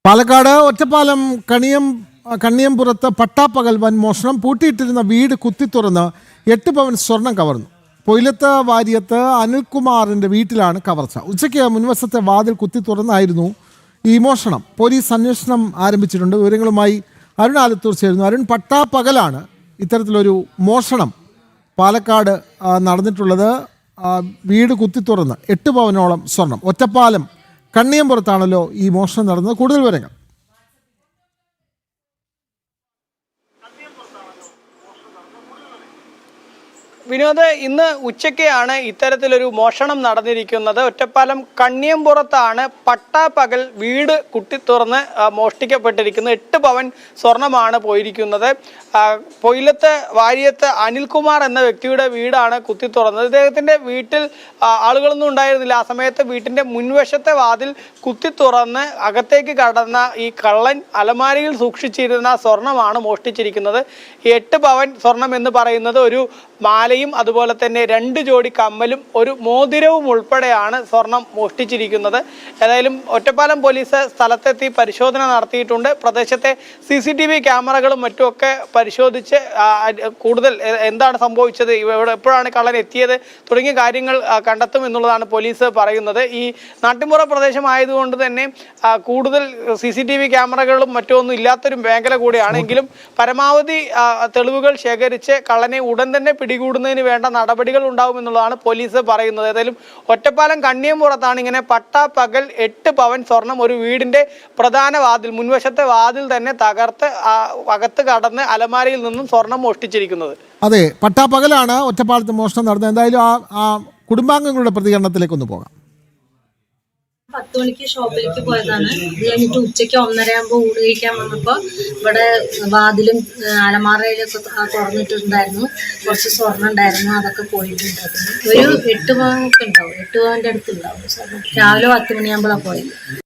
പാലക്കാട് ഒറ്റപ്പാലം കണ്ണിയംപുറത്ത് പട്ടാപ്പകൽ വൻ മോഷണം. പൂട്ടിയിട്ടിരുന്ന വീട് കുത്തിത്തുറന്ന് 8 പവൻ സ്വർണം കവർന്നു. പൊയിലത്ത് വാര്യത്ത് അനിൽകുമാറിന്റെ വീട്ടിലാണ് കവർച്ച. ഉച്ചയ്ക്ക് മുൻവശത്തെ വാതിൽ കുത്തിത്തുറന്നായിരുന്നു ഈ മോഷണം. പോലീസ് അന്വേഷണം ആരംഭിച്ചിട്ടുണ്ട്. വിവരങ്ങളുമായി അരുൺ ആലത്തൂർ ചേരുന്നു. അരുൺ, പട്ടാപ്പകലാണ് ഇത്തരത്തിലൊരു മോഷണം പാലക്കാട് നടന്നിട്ടുള്ളത്. വീട് കുത്തിത്തുറന്ന് 8 പവനോളം സ്വർണം. ഒറ്റപ്പാലം കണ്ണിയംപുറത്താണല്ലോ ഈ മോഷണം നടന്നത്. കൂടുതൽ വിവരങ്ങൾ. വിനോദ്, ഇന്ന് ഉച്ചയ്ക്കാണ് ഇത്തരത്തിലൊരു മോഷണം നടന്നിരിക്കുന്നത്. ഒറ്റപ്പാലം കണ്ണിയംപുറത്താണ് പട്ടാപ്പകൽ വീട് കുത്തിത്തുറന്ന് മോഷ്ടിക്കപ്പെട്ടിരിക്കുന്നത്. 8 പവൻ സ്വർണമാണ് പോയിരിക്കുന്നത്. പൊയിലത്ത് വാര്യത്ത് അനിൽകുമാർ എന്ന വ്യക്തിയുടെ വീടാണ് കുത്തിത്തുറന്നത്. ഇദ്ദേഹത്തിൻ്റെ വീട്ടിൽ ആളുകളൊന്നും ഉണ്ടായിരുന്നില്ല. ആ സമയത്ത് വീട്ടിൻ്റെ മുൻവശത്തെ വാതിൽ കുത്തിത്തുറന്ന് അകത്തേക്ക് കടന്ന ഈ കള്ളൻ അലമാരിയിൽ സൂക്ഷിച്ചിരുന്ന സ്വർണമാണ് മോഷ്ടിച്ചിരിക്കുന്നത്. ഈ 8 പവൻ സ്വർണം എന്ന് പറയുന്നത് ഒരു മാലയും അതുപോലെ തന്നെ 2 ജോഡി കമ്മലും ഒരു മോതിരവും ഉൾപ്പെടെയാണ് സ്വർണം മോഷ്ടിച്ചിരിക്കുന്നത്. ഏതായാലും ഒറ്റപ്പാലം പോലീസ് സ്ഥലത്തെത്തി പരിശോധന നടത്തിയിട്ടുണ്ട്. പ്രദേശത്തെ CCTV ക്യാമറകളും മറ്റുമൊക്കെ പരിശോധിച്ച് കൂടുതൽ എന്താണ് സംഭവിച്ചത്, ഇവിടെ എപ്പോഴാണ് കള്ളൻ എത്തിയത് തുടങ്ങിയ കാര്യങ്ങൾ കണ്ടെത്തും എന്നുള്ളതാണ് പോലീസ് പറയുന്നത്. ഈ നാട്ടിൻപുറ പ്രദേശമായതുകൊണ്ട് തന്നെ കൂടുതൽ CCTV ക്യാമറകളും മറ്റൊന്നും ഇല്ലാത്തൊരു മേഖല കൂടിയാണെങ്കിലും പരമാവധി തെളിവുകൾ ശേഖരിച്ച് കള്ളനെ ഉടൻ തന്നെ പിടികൂടുന്നതിന് വേണ്ട നടപടികൾ ഉണ്ടാവുമെന്നുള്ളതാണ് പോലീസ് പറയുന്നത്. ഏതായാലും ഒറ്റപ്പാലം കണ്ണിയംപുറത്താണ് ഇങ്ങനെ പട്ടാപ്പകൽ 8 പവൻ സ്വർണം ഒരു വീടിന്റെ പ്രധാന വാതിൽ, മുൻവശത്തെ വാതിൽ തന്നെ തകർത്ത് അകത്ത് കടന്ന് അലമാരയിൽ നിന്നും സ്വർണം മോഷ്ടിച്ചിരിക്കുന്നത്. അതെ, പട്ടാപ്പകലാണ് ഒറ്റപ്പാലത്ത് മോഷണം നടന്നത്. എന്തായാലും ആ കുടുംബാംഗങ്ങളുടെ പ്രതികരണത്തിലേക്ക് ഒന്ന് പോകാം. 10 മണിക്ക് ഷോപ്പിലേക്ക് പോയതാണ്. ഇത് കഴിഞ്ഞിട്ട് ഉച്ചയ്ക്ക് 1:30 ആകുമ്പോൾ ഊണ് കഴിക്കാൻ വന്നപ്പോൾ ഇവിടെ വാതിലും അലമാറയിലൊക്കെ തുറന്നിട്ടുണ്ടായിരുന്നു. കുറച്ച് സ്വർണ്ണം ഉണ്ടായിരുന്നു, അതൊക്കെ പോയിട്ടുണ്ടായിരുന്നു. ഒരു 8 പവനൊക്കെ ഉണ്ടാവും, 8 പവൻ്റെ അടുത്തുണ്ടാവും സ്വർണ്ണം. രാവിലെ 10 മണിയാകുമ്പോഴാണ് പോയത്.